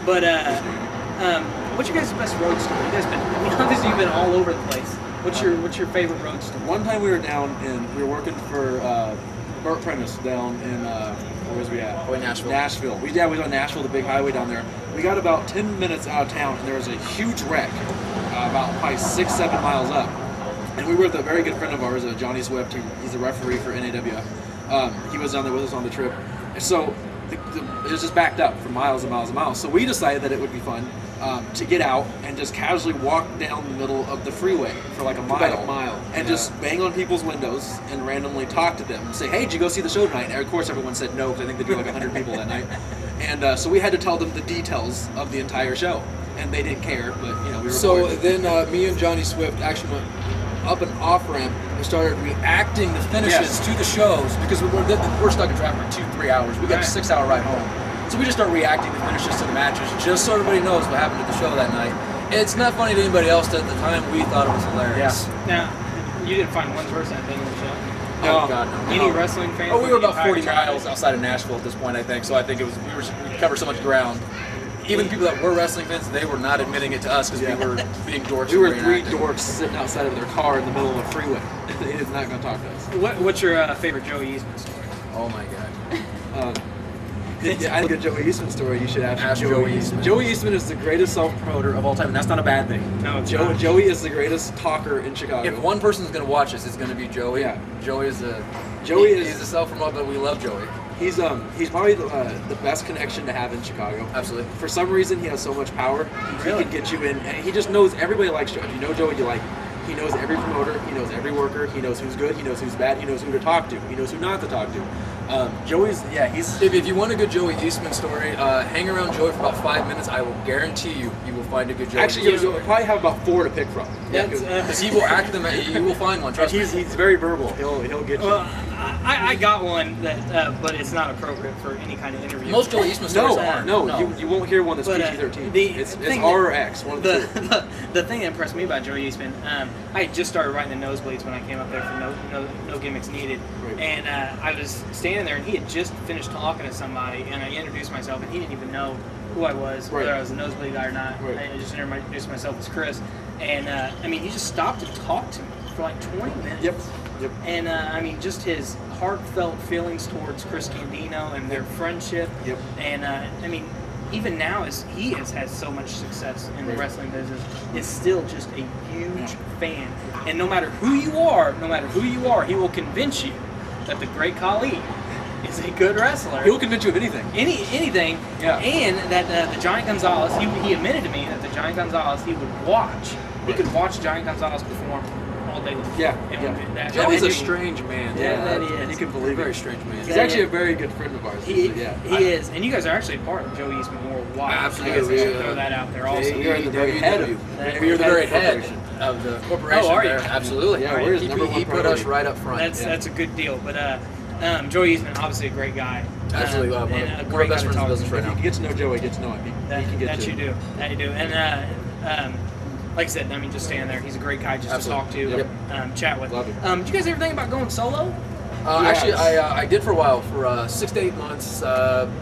But what's your guys' best road story? You guys been, I mean, obviously you've been all over the place. What's your favorite road story? One time we were down and we were working for Burt Prentice down in where was we at? Oh, in Nashville. Nashville. We was on Nashville, the big highway down there. We got about 10 minutes out of town and there was a huge wreck about probably 6-7 miles up. And we were with a very good friend of ours, Johnny Swift. He's a referee for NAWF. He was down there with us on the trip. And so it was just backed up for miles and miles and miles. So we decided that it would be fun to get out and just casually walk down the middle of the freeway for like a mile, and just bang on people's windows and randomly talk to them and say, hey, did you go see the show tonight? And of course everyone said no, because I think they drew like 100 people that night. And so we had to tell them the details of the entire show. And they didn't care, but we were So then me and Johnny Swift actually went up an off-ramp and started reacting the finishes to the shows, because we're stuck in traffic for 2-3 hours. We got a 6-hour ride home. So we just start reacting the finishes to the matches, just so everybody knows what happened at the show that night. It's not funny to anybody else, but at the time we thought it was hilarious. Now, you didn't find one person at the end of the show? Oh, God, no. Any wrestling fans? Oh, we were about 40 miles outside of Nashville at this point, I think. So I think it was we covered so much ground. Even the people that were wrestling fans, they were not admitting it to us because we were being dorks. We were 3 dorks sitting outside of their car in the middle of a freeway. They did not going to talk to us. What's your favorite Joey Eastman story? Oh my God. I think a Joey Eastman story you should ask Joey Eastman. Joey Eastman is the greatest self-promoter of all time, and that's not a bad thing. No, it's Joey is the greatest talker in Chicago. If one person's going to watch this, it's going to be Joey. Yeah. Joey is he's a self-promoter, but we love Joey. He's probably the best connection to have in Chicago. Absolutely. For some reason, he has so much power. He can get you in, and he just knows everybody likes Joey. If you know Joey, you like him. He knows every promoter. He knows every worker. He knows who's good. He knows who's bad. He knows who to talk to. He knows who not to talk to. Joey's, he's... If you want a good Joey Eastman story, hang around Joey for about 5 minutes. I will guarantee you will find a good Joey. Actually, you'll probably have about 4 to pick from. Yeah, because he will act them. You will find one. Trust me. He's very verbal. He'll get you. Well, I got one that, but it's not appropriate for any kind of interview. Most Joey Eastman stories are. No. You won't hear one that's PG-13. It's R or X. One of the two. The thing that impressed me about Joey Eastman, I had just started writing the nosebleeds when I came up there for No Gimmicks Needed, and I was standing there and he had just finished talking to somebody, and I introduced myself and he didn't even know who I was, whether I was a nosebleed guy or not. I just introduced myself as Chris, and he just stopped to talk to me for like 20 minutes. Yep. And just his heartfelt feelings towards Chris Candino and their friendship. Yep. And even now, as he has had so much success in the wrestling business, is still just a huge fan. And no matter who you are, he will convince you that the Great Khali is a good wrestler. He'll convince you of anything. Anything. Yeah. And that the Giant Gonzalez, he admitted to me that the Giant Gonzalez, he would watch. He could watch Giant Gonzalez perform all day long. Yeah. Joey's a strange man. Yeah, that is. You can believe Very it. strange man. He's actually a very good friend of ours. He is. And you guys are actually a part of Joey Eastman Worldwide. Absolutely. So you guys throw that out there also. We are at the very head of We are the very head of the corporation. Oh, are you? there. Absolutely. Yeah, we're his number one He put priority. us right up front. That's a good deal. But Joey Eastman, obviously a great guy. Absolutely. And a One of great the guy best to friends in talk the business to. right now. If you get to know Joey, get to know him. He can get That to you do. And like I said, just standing there. He's a great guy just to talk to, chat with. Love him. Did you guys ever think about going solo? Actually, I did for a while, for 6 to 8 months,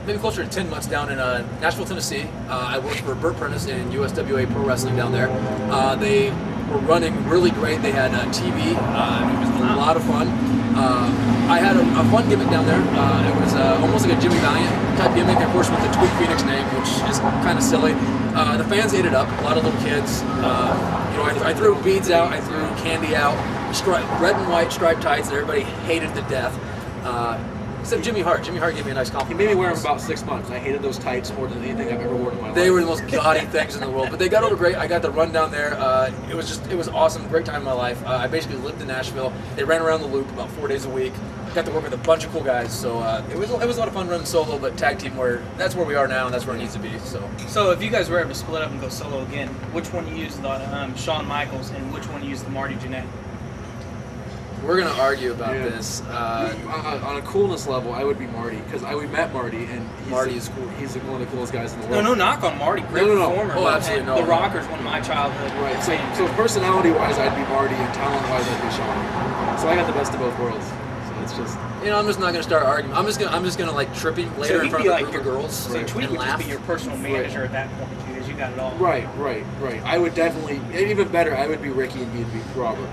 maybe closer to 10 months down in Nashville, Tennessee. I worked for Burt Prentice in USWA Pro Wrestling down there. They were running really great. They had TV. It was a lot of fun. I had a fun gimmick down there. It was almost like a Jimmy Valiant type gimmick, of course, with the Tweek Phoenix name, which is kind of silly. The fans ate it up. A lot of little kids. I threw beads out. I threw candy out. Red and white striped tights that everybody hated to death. Except Jimmy Hart. Jimmy Hart gave me a nice compliment. He made me wear them about 6 months. I hated those tights more than anything I've ever worn in my life. They were the most gaudy things in the world, but they got over great. I got the run down there. It was awesome. Great time in my life. I basically lived in Nashville. They ran around the loop about 4 days a week. Got to work with a bunch of cool guys. So it was a lot of fun running solo, but tag team that's where we are now, and that's where it needs to be. So if you guys were ever to split up and go solo again, which one you use the Shawn Michaels and which one you use the Marty Jannetty? We're gonna argue about this. On a coolness level, I would be Marty, because we met Marty, and Marty is cool. He's one of the coolest guys in the world. No knock on Marty. Great performer. Oh, absolutely no. The Rocker's one of my childhood. Right. So personality-wise, I'd be Marty, and talent-wise, I'd be Shawn. So I got the best of both worlds. So it's just. I'm just not gonna start arguing. I'm just gonna like trip him later in front of a group of girls. So and Tweek would laugh. just be your personal manager at that point, because you got it all. Right. I would definitely, and even better, I would be Ricky and he'd be Robert.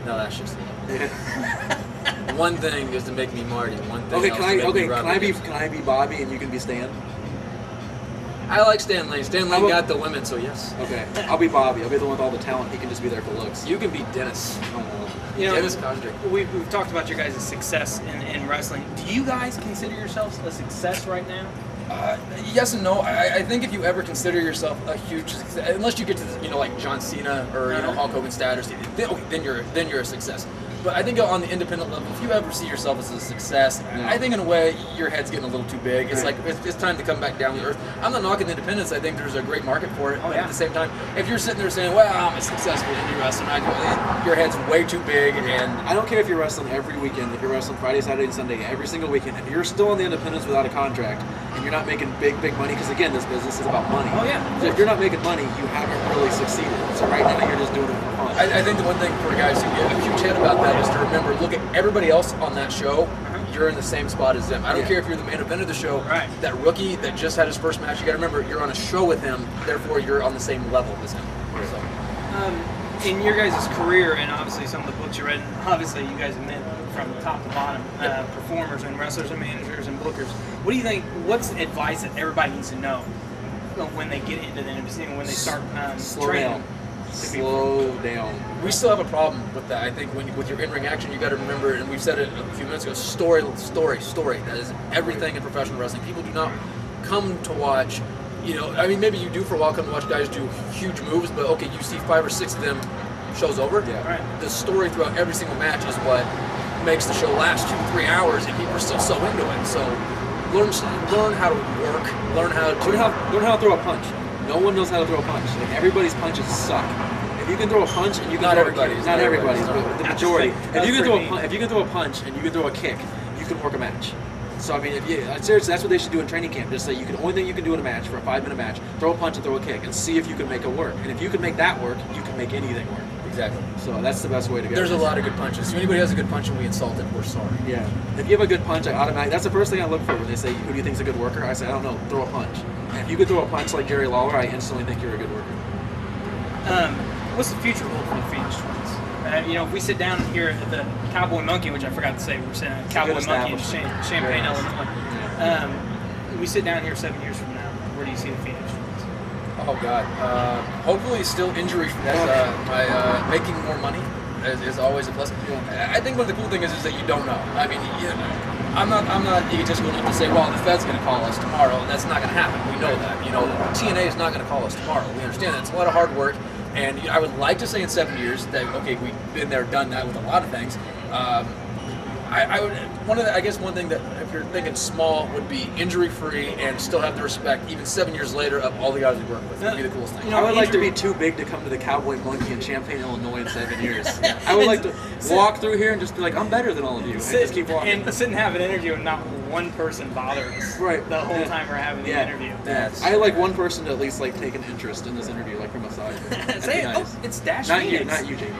No, that's just one thing is to make me Marty. One thing. Okay, else can to make me Robert. can I be Bobby and you can be Stan? I like Stan Lane. Stan Lane got the women, so yes. Okay, I'll be Bobby. I'll be the one with all the talent. He can just be there for looks. You can be Dennis. Dennis Cosdrick. We've talked about your guys' success in wrestling. Do you guys consider yourselves a success right now? Yes and no. I think if you ever consider yourself a huge success, unless you get to like John Cena or Hulk Hogan status, then you're a success. But I think on the independent level, if you ever see yourself as a success, I think in a way your head's getting a little too big. It's like it's time to come back down to earth. I'm not knocking independence. I think there's a great market for it. But at the same time, if you're sitting there saying, "Well, I'm a successful indie wrestler," your head's way too big. And I don't care if you're wrestling every weekend, if you're wrestling Friday, Saturday, and Sunday, every single weekend. If you're still on the independence without a contract and you're not making big money, because again, this business is about money. Oh yeah. So if you're not making money, you haven't really succeeded. So right now you're just doing it for fun. I think the one thing for guys who get a huge head about that is to remember, look at everybody else on that show. You're in the same spot as them. I don't care if you're the main event of the show. Right. That rookie that just had his first match, you got to remember you're on a show with him. Therefore, you're on the same level as him. Right. So. In your guys' career, and obviously some of the books you read, and obviously you guys have met from top to bottom, performers and wrestlers and managers and bookers. What do you think? What's advice that everybody needs to know when they get into the industry, when they start training? Slow down. We still have a problem with that. I think with your in-ring action, you got to remember, and we've said it a few minutes ago, story. That is everything in professional wrestling. People do not come to watch, maybe you do for a while, come to watch guys do huge moves, but okay, you see 5 or 6 of them, show's over. Yeah. Right. The story throughout every single match is what makes the show last 2-3 hours, and people are still so into it. So learn how to work, learn how to throw a punch. No one knows how to throw a punch. Like everybody's punches suck. If you can throw a punch and you can throw a kick, not everybody's, but the majority. If you can throw a punch and you can throw a kick, you can work a match. So I mean, seriously, that's what they should do in training camp. Just say only thing you can do in a match for a 5-minute match: throw a punch and throw a kick, and see if you can make it work. And if you can make that work, you can make anything work. Exactly. So that's the best way to go. There's a lot of good punches. If anybody has a good punch and we insult it, we're sorry. Yeah. If you have a good punch, that's the first thing I look for when they say, "Who do you think's a good worker?" I say, "I don't know. Throw a punch." And if you could throw a punch like Jerry Lawler, I instantly think you're a good worker. What's the future hold for the Phoenix Twins? If we sit down here at the Cowboy Monkey, which I forgot to say, we're sitting at Cowboy Monkey in Champaign, Illinois. We sit down here 7 years from now. Where do you see the Phoenix Twins? Oh God. Hopefully, still injury free. My making more money is always a plus. I think one of the cool things is that you don't know. I mean, I'm not egotistical enough to say, well, the Fed's going to call us tomorrow, and that's not going to happen. We know that. TNA is not going to call us tomorrow. We understand that. It's a lot of hard work, and I would like to say in 7 years that, okay, we've been there, done that with a lot of things. One thing that if you're thinking small would be injury free and still have the respect even 7 years later of all the guys we work with. Would be the coolest thing. I would like to be too big to come to the Cowboy Monkey in Champaign, Illinois in 7 years. I would like to walk through here and just be like, I'm better than all of you. And just keep walking. And sit and have an interview and not one person bother us the whole time we're having the interview. I like one person to at least like take an interest in this interview, like from a side. Say it. Nice. Oh, it's Dash Not Phoenix. Not you, Jamie.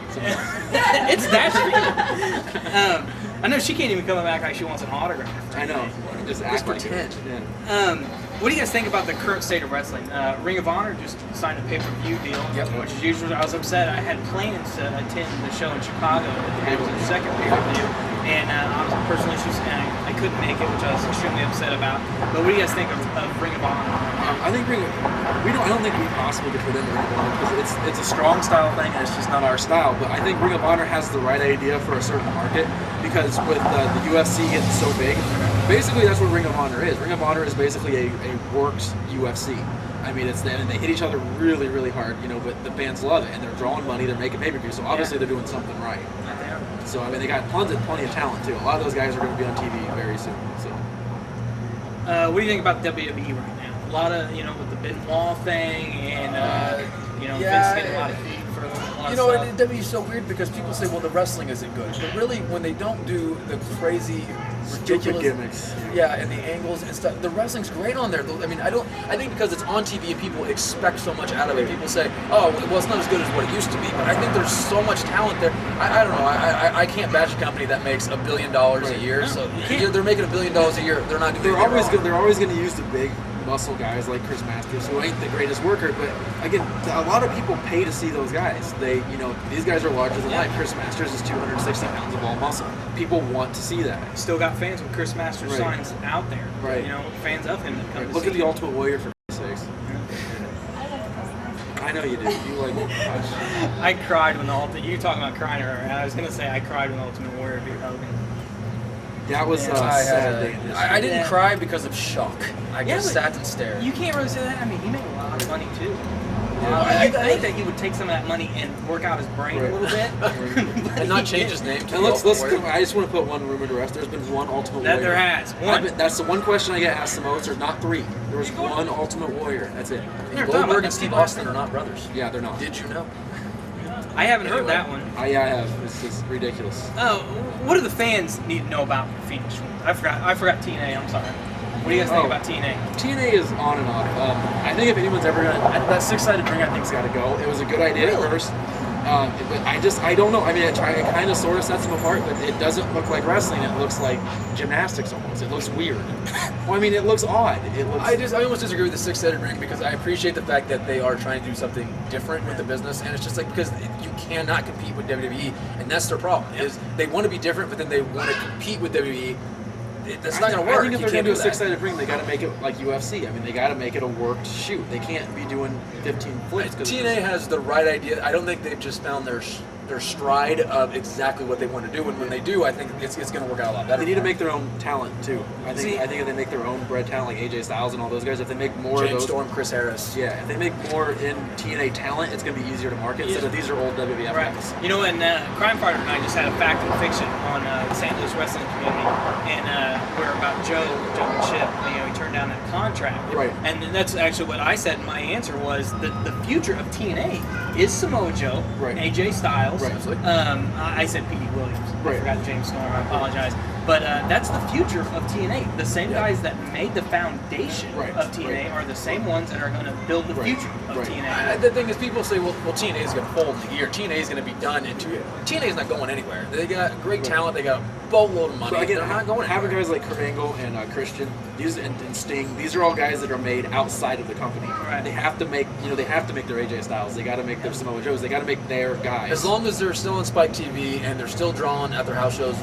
It's Dash Phoenix. I know she can't even come back like she wants an autograph. I know. Just act like pretend. it. Yeah. What do you guys think about the current state of wrestling? Ring of Honor just signed a pay-per-view deal, which is usually, I was upset. I had plans to attend the show in Chicago at the second pay-per-view, and I was personal issues, and I couldn't make it, which I was extremely upset about. But what do you guys think of Ring of Honor? I think I don't think we possibly could put in Ring of Honor because it's a strong style thing and it's just not our style. But I think Ring of Honor has the right idea for a certain market because with the UFC getting so big, basically that's what Ring of Honor is. Ring of Honor is basically a works UFC. I mean, and they hit each other really, really hard, but the fans love it and they're drawing money, they're making pay-per-views, so obviously they're doing something right. So I mean, they got plenty of talent too. A lot of those guys are going to be on TV very soon. So, what do you think about WWE right now? A lot of with the Benoit thing and Vince getting a lot of heat for a lot of stuff. WWE is so weird because people say, well, the wrestling isn't good, but really, when they don't do the crazy ridiculous gimmicks. Yeah, and the angles and stuff. The wrestling's great on there. I mean, I think because it's on TV and people expect so much out of it. People say, oh, well, it's not as good as what it used to be. But I think there's so much talent there. I don't know. I can't bash a company that makes $1 billion a year. No, so they're making $1 billion a year. They're not doing. They're always going to use the big muscle guys like Chris Masters, who ain't the greatest worker, but again, a lot of people pay to see those guys. These guys are larger than life. Chris Masters is 260 pounds of all muscle. People want to see that. Still got fans with Chris Masters signs out there. Right. Fans of him that come to Look see at the Ultimate Warrior for sakes. I know you do. You like gosh. I cried when the Ultimate. You talking about crying earlier? I was gonna say I cried when the Ultimate Warrior beat Hogan. That was a sad day. I didn't cry because of shock. I just sat and stared. You can't really say that. I mean, he made a lot of money too. I think that he would take some of that money and work out his brain a little bit, and not change his name. And let's. I just want to put one rumor to rest. There's been one Ultimate Warrior. There has one. That's the one question I get asked the most. There's not three. There was one Ultimate Warrior. That's it. Goldberg and Steve Austin are not brothers. Yeah, they're not. Did you know? I haven't heard that one. I have. It's just ridiculous. Oh, what do the fans need to know about Phoenix? I forgot TNA. I'm sorry. What do you guys think about TNA? TNA is on and off. I think if anyone's ever gonna, that six-sided ring, I think's got to go. It was a good idea at first, but I don't know. I mean, it kind of sort of sets them apart, but it doesn't look like wrestling. It looks like gymnastics almost. It looks weird. Well, I mean, it looks odd. I almost disagree with the six-sided ring because I appreciate the fact that they are trying to do something different with the business, and it's just like because you cannot compete with WWE, and that's their problem. Is they want to be different, but then they want to compete with WWE. That's not going to work. I think if they're going to do a six-sided ring, they got to make it like UFC. I mean, they got to make it a worked shoot. They can't be doing 15 flips. TNA has the right idea. I don't think they've just found their stride of exactly what they want to do, and when they do, I think it's going to work out a lot better. They need to make their own talent too. I think if they make their own bred talent, like AJ Styles and all those guys, if they make more James of those, Storm, Chris Harris, if they make more in TNA talent, it's going to be easier to market. Instead of these are old WWF guys. And Crime Fighter and I just had a fact and fiction on the St. Louis wrestling community, and we're about Joe and Chip. He turned down that contract, right? And that's actually what I said. My answer was the future of TNA is Samoa Joe, right. AJ Styles, right. I said P.D. Williams. Right. I forgot James Storm. I apologize. But that's the future of TNA. The same guys that made the foundation of TNA are the same ones that are going to build the future of TNA. The thing is, people say, well, TNA is going to fold in a year. TNA is going to be done in 2 years. TNA is not going anywhere. They got great talent. They got a boatload of money. So again, they're not going having anywhere. guys like Kurt Angle and Christian, and Sting, these are all guys that are made outside of the company. Right. They have to make, they have to make their AJ Styles. They got to make their Samoa Joes. They got to make their guys. As long as they're still on Spike TV and they're still drawing at their house shows,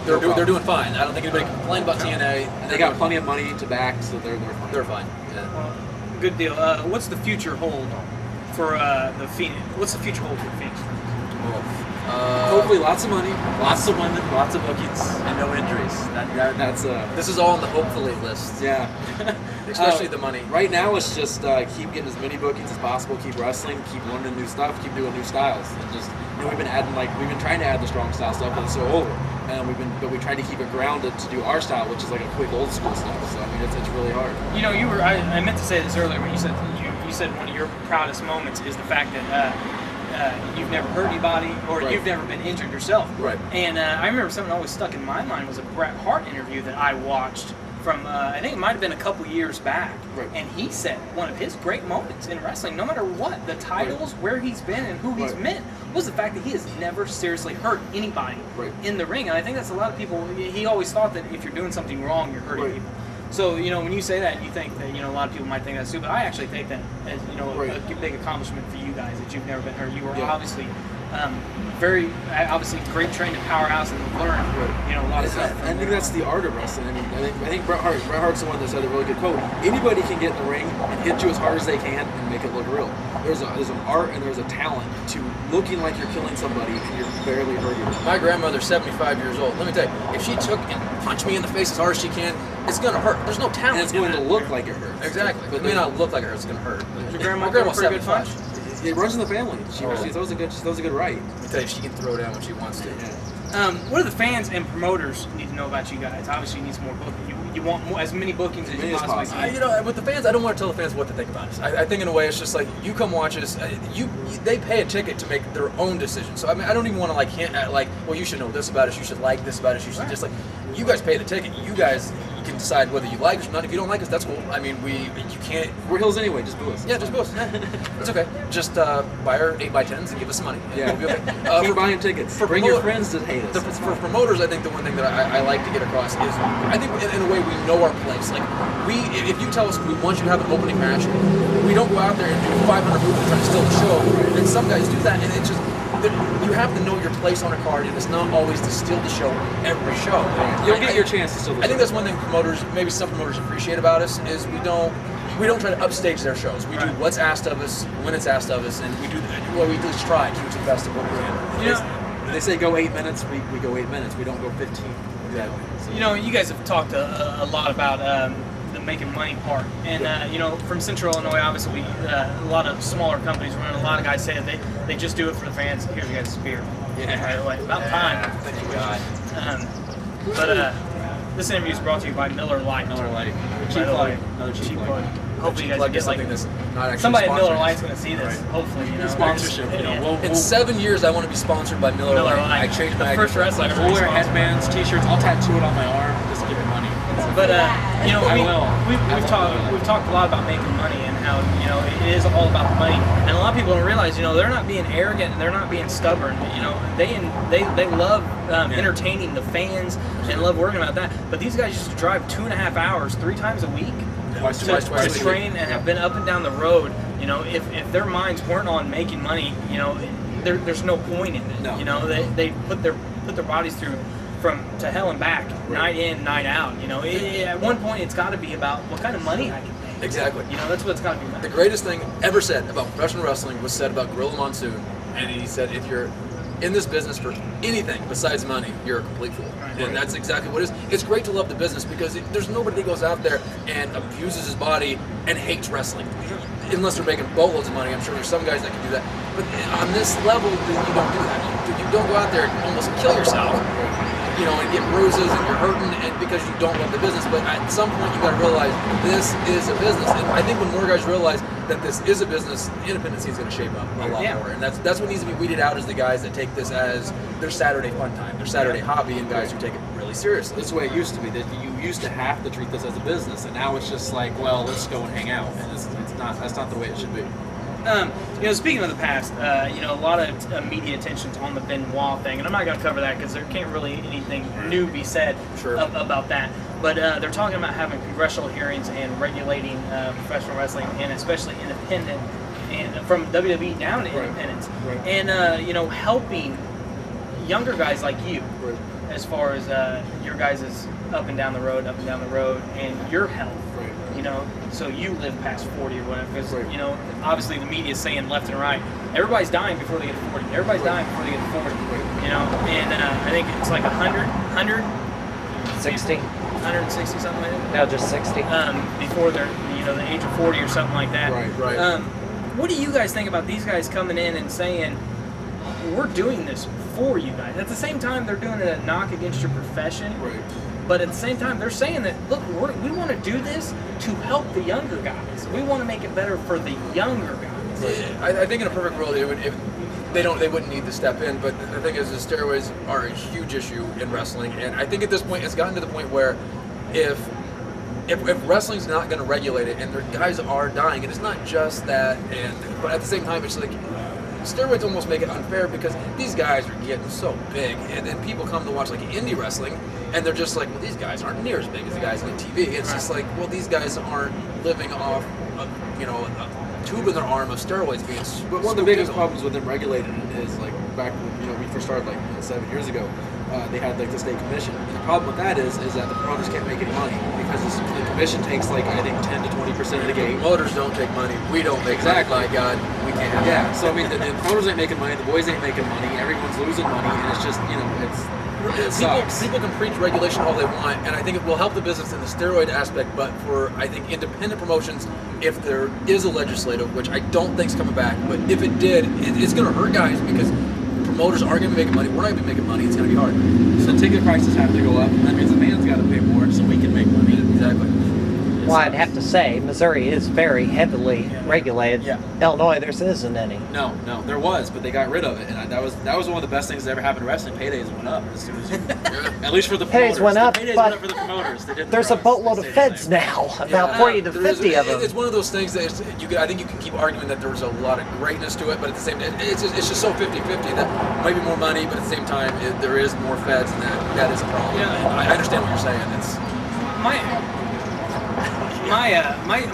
they're doing fine. I don't think anybody can complain about TNA. And they got plenty of money to back, so they're fine. They're fine. Yeah. Well, good deal. What's the future hold for the Phoenix? What's the future hold for Phoenix? Hopefully, lots of money, lots of women, lots of bookings, and no injuries. That's This is all on the hopefully list. Yeah. Especially the money. Right now, it's just keep getting as many bookings as possible, keep wrestling, keep learning new stuff, keep doing new styles, and just we've been trying to add the strong style stuff, but it's so over. And we tried to keep it grounded to do our style, which is like a quick old school stuff. So I mean, it's really hard. I meant to say this earlier when you said one of your proudest moments is the fact that you've never hurt anybody or you've never been injured yourself. Right. And I remember something that always stuck in my mind was a Bret Hart interview that I watched from I think it might have been a couple years back. Right. And he said one of his great moments in wrestling, no matter what, the titles, where he's been, and who he's met, was the fact that he has never seriously hurt anybody in the ring. And I think that's a lot of people. He always thought that if you're doing something wrong, you're hurting people. So, when you say that, you think that, a lot of people might think that's stupid. I actually take that as, a big accomplishment for you guys that you've never been hurt. You were obviously very, obviously great trained and powerhouse and learned, a lot of stuff. I think that's the art of wrestling. I mean, I think Bret Hart's the one that said a really good quote. Anybody can get in the ring and hit you as hard as they can and make it look real. There's an art and there's a talent to looking like you're killing somebody and you're barely hurting them. My grandmother's 75 years old. Let me tell you, if she took and punched me in the face as hard as she can, it's going to hurt. There's no talent. And it's going to look like it hurts. Exactly. But it may not look like it hurts. It's going to hurt. Your grandma's a pretty good punch? It runs in the family. She throws a good right. Let me tell you, she can throw down when she wants to. Yeah. What do the fans and promoters need to know about you guys? Obviously, you need some more booking. You want as many bookings as you possibly can. With the fans, I don't want to tell the fans what to think about us. I think in a way it's just like, you come watch us. They pay a ticket to make their own decision. So I mean, I don't even want to like hint at like, well, you should know this about us. You should like this about us. You should just like, you guys pay the ticket. You guys can decide whether you like us or not. If you don't like us, that's cool. I mean, you can't. We're Hills anyway. Just boo us. Yeah, just boo us. It's okay. Just buy our 8x10s and give us some money. Yeah. We'll be okay. Keep buying tickets. Bring your friends to hate us. For promoters, I think the one thing that I like to get across is, I think in a way we know our place. Like, if you tell us we want you to have an opening match, we don't go out there and do 500 moves and try to steal the show. And some guys do that, and it's just, you have to know your place on a card, and it's not always to steal the show every show. You'll get your chance to steal the show. I think that's one thing promoters, maybe some promoters appreciate about us, is we don't try to upstage their shows. We do what's asked of us when it's asked of us, and we just try to do the best of what we can. They say go 8 minutes, we go 8 minutes. We don't go 15. Exactly. So, you guys have talked a lot about the making money part, and from Central Illinois, obviously, a lot of smaller companies run. A lot of guys say that they just do it for the fans. Here's you guys' beer. Yeah. By the way, about time. Thank you, God. But this interview is brought to you by Miller Lite. Miller Lite. Cheap plug. Another cheap plug. Hopefully, you guys get something that's not actually somebody at sponsored. Miller Lite's going to see this. Hopefully, Sponsorship. In 7 years, I want to be sponsored by Miller Lite. I changed my first wrestler. We'll wear headbands, t-shirts. I'll tattoo it on my arm. Just give me money. But we've talked a lot about making money and how it is all about the money. And a lot of people don't realize they're not being arrogant and they're not being stubborn. They love entertaining the fans and love working about that. But these guys used to drive 2.5 hours 3 times a week to train and have been up and down the road. If their minds weren't on making money, there's no point in it. No. They put their bodies through to hell and back, night in, night out. At one point it's got to be about what kind of money I can make. Exactly. That's what it's got to be about. The greatest thing ever said about professional wrestling was said about Gorilla Monsoon, and he said, if you're in this business for anything besides money, you're a complete fool. Right. And that's exactly what it is. It's great to love the business because there's nobody that goes out there and abuses his body and hates wrestling. Unless they're making boatloads of money, I'm sure there's some guys that can do that. But on this level, you don't do that. You don't go out there and almost kill yourself. And get bruises and you're hurting and because you don't love the business. But at some point you got to realize this is a business. And I think when more guys realize that this is a business, independent scene is going to shape up a lot more. And that's what needs to be weeded out, is the guys that take this as their Saturday fun time, their Saturday hobby, and guys who take it really seriously. That's the way it used to be. That you used to have to treat this as a business, and now it's just like, well, let's go and hang out. And it's not. That's not the way it should be. Speaking of the past, a lot of media attention's on the Benoit thing, and I'm not going to cover that because there can't really anything new be said about that. But they're talking about having congressional hearings and regulating professional wrestling, and especially independent, and from WWE down to independents, and helping younger guys like you, as far as your guys' up and down the road, and your health. So you live past 40 or whatever, because obviously the media is saying left and right, everybody's dying before they get to 40. Everybody's dying before they get to 40. And I think it's like 60, 160 something like that. no, just 60. Before they're the age of 40 or something like that. Right. What do you guys think about these guys coming in and saying we're doing this for you guys? At the same time, they're doing a knock against your profession. Right. But at the same time, they're saying that, look, we want to do this to help the younger guys. We want to make it better for the younger guys. I think in a perfect world, they wouldn't need to step in. But the thing is, the steroids are a huge issue in wrestling, and I think at this point, it's gotten to the point where if wrestling's not going to regulate it, and their guys are dying, and it's not just that, but at the same time, it's like steroids almost make it unfair because these guys are getting so big, and then people come to watch like indie wrestling, and they're just like, well, these guys aren't near as big as the guys on TV. It's just like, well, these guys aren't living off, a tube in their arm of steroids being. But one of the biggest problems with them regulating it is like back when we first started 7 years ago. They had the state commission. And the problem with that is that the promoters can't make any money because the commission takes I think 10 to 20% of the game. Promoters don't take money. We don't make money. My God, we can't have that. So I mean, the promoters ain't making money. The boys ain't making money. Everyone's losing money, and it's just it sucks. People can preach regulation all they want, and I think it will help the business in the steroid aspect. But for I think independent promotions, if there is a legislative, which I don't think is coming back, but if it did, it's going to hurt guys because promoters aren't going to be making money. We're not going to be making money. It's going to be hard. So ticket prices have to go up. That means the fans got to pay more so we can make money. Exactly. Well, I'd have to say, Missouri is very heavily regulated. Yeah. Illinois, there isn't any. No, there was, but they got rid of it, and that was one of the best things that ever happened to wrestling. Paydays went up as soon as at least for the promoters. Paydays went up, Paydays but went up for the promoters. They didn't there's a for us. boatload They of stayed the feds same. now, about 40 to 50 of them. It's one of those things that I think you can keep arguing that there's a lot of greatness to it, but at the same time, it's just so 50-50 that might be more money, but at the same time, there is more feds, and that is a problem. Yeah. And I understand what you're saying. It's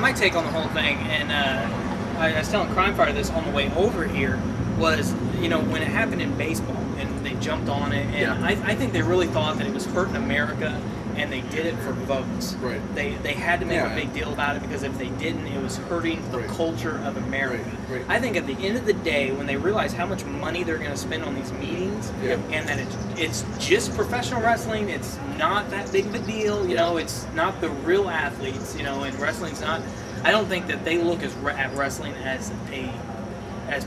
my take on the whole thing, and I was telling Crime Fighter this on the way over here, was, when it happened in baseball and they jumped on it, and I think they really thought that it was hurting America, and they did it for votes. Right. They had to make a big deal about it, because if they didn't, it was hurting the culture of America. Right. I think at the end of the day, when they realize how much money they're going to spend on these meetings, and that it's just professional wrestling, it's not that big of a deal, it's not the real athletes, and wrestling's not. I don't think that they look at wrestling as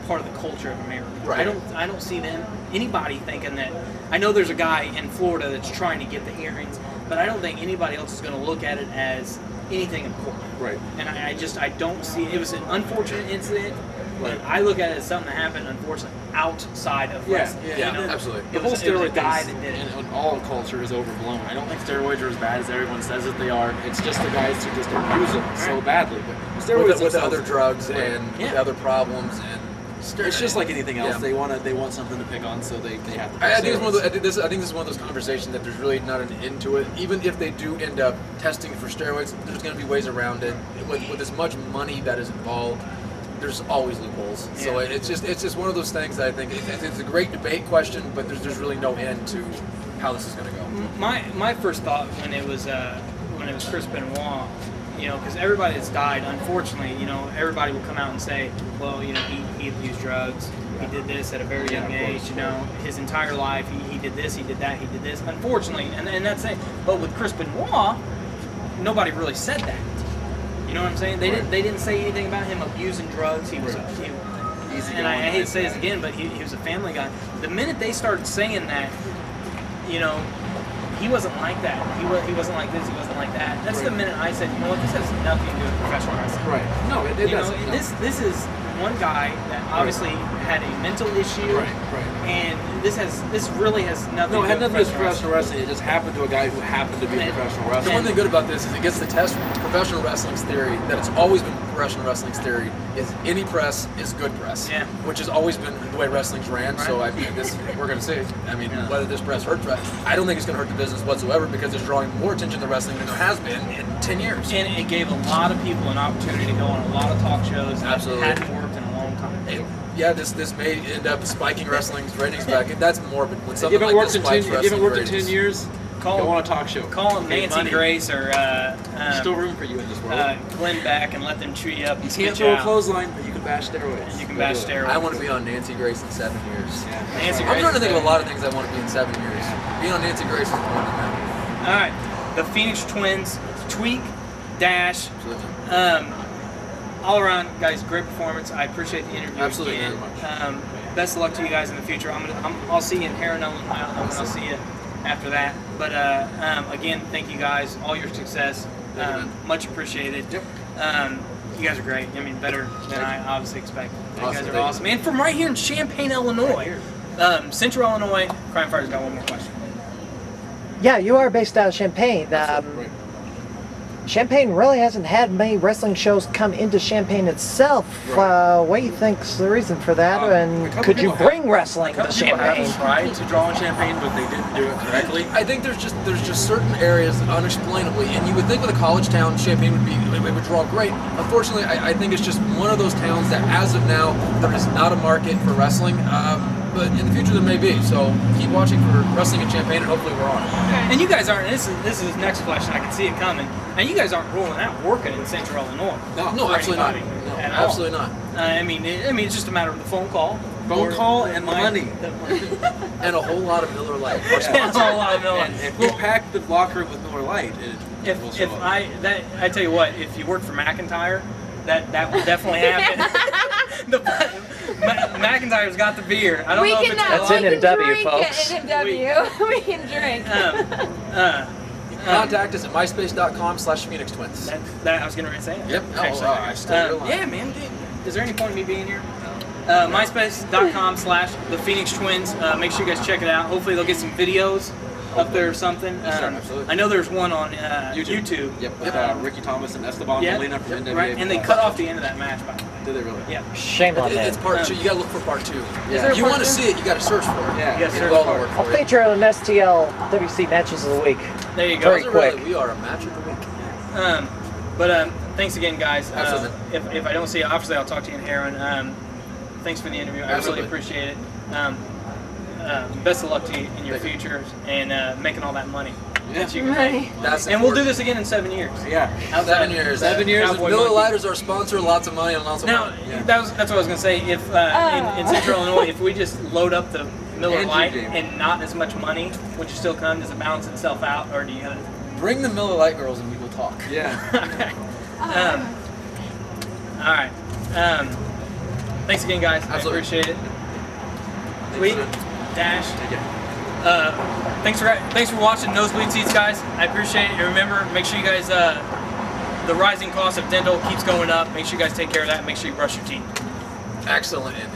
part of the culture of America. Right. I don't see anybody thinking that. I know there's a guy in Florida that's trying to get the hearings, but I don't think anybody else is going to look at it as anything important. Right. And I don't see it. Was an unfortunate incident. Right. But I look at it as something that happened, unfortunately, outside of wrestling. Absolutely. The whole It was a steroid guy thing that did it. and all culture is overblown. I don't think steroids are as bad as everyone says that they are. It's just the guys who just abuse them so badly. But steroids with the themselves- other drugs and with Yeah. the other problems and It's just like anything else. Yeah. They want something to pick on, so they have to. I think this is one of those conversations that there's really not an end to it. Even if they do end up testing for steroids, there's going to be ways around it. With as much money that is involved, there's always loopholes. Yeah. So it's just one of those things that I think it's a great debate question, but there's really no end to how this is going to go. My first thought when it was Chris Benoit, because everybody that's died, unfortunately, everybody will come out and say, well, he abused drugs, he did this at a very young age, his entire life, he did this, he did that, he did this. Unfortunately, and that's it. But with Chris Benoit, nobody really said that. You know what I'm saying? They didn't say anything about him abusing drugs. He was, and I hate to say this again, but he was a family guy. The minute they started saying that, he wasn't like that. He wasn't like this. He wasn't like that. That's the minute I said, this has nothing to do with professional wrestling. Right. No, it doesn't. No. This is one guy that obviously had a mental issue. Right. And this really has nothing. No, it had to do nothing to do with professional wrestling. It just happened to a guy who happened to be a professional The wrestler. one thing good about this is it gets to test professional wrestling's theory that it's always been professional wrestling's theory is any press is good press. Yeah. Which has always been the way wrestling's ran. Right. So we're going to see. Whether this press hurts, I don't think it's going to hurt the business whatsoever because it's drawing more attention to wrestling than there has been in 10 years. And it gave a lot of people an opportunity to go on a lot of talk shows that Absolutely. hadn't worked in a long time. This may end up spiking wrestling's ratings back. That's morbid. When If something you like haven't this worked in spikes 10, if you haven't worked in ratings. 10 years, go on a talk show. Call them Okay, Nancy money. Grace or There's still room for you in this world. Glenn Beck and let them chew you up and You spit can't you throw a out. clothesline, but you can bash steroids. You can bash Go do it. steroids. I want to be on Nancy Grace in 7 years. Yeah. Nancy I'm Grace trying to is think of a seven. lot of things I want to be in 7 years. Being on Nancy Grace is one of them. All right, the Phoenix Twins, Tweek Dash. Absolutely. All around, guys, great performance. I appreciate the interview. Absolutely, again. very much. Best of luck to you guys in the future. I'll see you in Harris, I'll see you after that. But again, thank you guys. All your success, much appreciated. Yep. You guys are great. Better than I obviously expected. You Awesome, guys are thank you. awesome. And from right here in Champaign, Illinois, Central Illinois, Crime Fighter's got one more question. Yeah, you are based out of Champaign. Right. Champaign really hasn't had many wrestling shows come into Champaign itself. Right. What do you think's the reason for that? A And couple could you people bring wrestling to People have Champaign? tried to draw in Champaign, but they didn't do it correctly. I think there's just certain areas that unexplainably, and you would think with a college town, Champaign would draw great. Unfortunately, I think it's just one of those towns that, as of now, there is not a market for wrestling. But in the future there may be. So keep watching for wrestling in Champaign, and hopefully we're on it. And you guys aren't. This is his next question. I can see it coming. And you guys aren't ruling out working in Central Illinois. No, for absolutely not. anybody No, at all. absolutely not. It's just a matter of the phone call. Phone call and the money. And a whole lot of Miller Lite. Our Yeah, sponsor. a lot of Miller. And if you pack the locker with Miller Lite, it will show up. I tell you what, if you work for McIntyre, that will definitely happen. McIntyre's got the beer. I don't know if it's That's we in can NW, drink folks. it in NW. We can drink. Contact us at myspace.com/Phoenix Twins. that I was gonna say that. Yep. Actually, I still realize. yeah, man. Dude, is there any point in me being here? myspace.com/the Phoenix Twins. Make sure you guys check it out. Hopefully they'll get some videos up there or something. Yes, sir, absolutely. I know there's one on YouTube. Yep, with Ricky Thomas and Esteban Yeah, Molina from NWA. right. And they cut off the end of that match, by the way. Did they really? Yeah. Shame on It's them. part 2. You gotta look for part 2. Yeah. If you want to see it, you gotta search for it. Yeah. Yes, sir. It'll all work I'll for you. feature it on STL WC Matches of the Week. There you go. Very Those are quick. really- we are a match of the week. But thanks again, guys. Absolutely. If I don't see you, obviously I'll talk to you in Heron. Thanks for the interview. I Absolutely. really appreciate it. Best of luck to you in your Thank you. future and making all that money Yeah. that you can Money. make. That's And we'll do this again in 7 years. Yeah. Outside 7 years. of 7 years. Cowboy Miller Monkey. Lite is our sponsor. Lots of money and lots of Now, money. that's what I was gonna say. If in Central Illinois, if we just load up the Miller And Lite Jim. and not as much money, would you still come? Does it balance itself out, or do you gotta? Bring the Miller Lite girls and we will talk. Yeah. Okay. All right. Thanks again, guys. Absolutely. I appreciate it. Tweek Dash. Thanks for watching Nosebleed Seats, guys. I appreciate it. And remember, make sure you guys the rising cost of dental keeps going up. Make sure you guys take care of that. Make sure you brush your teeth. Excellent. And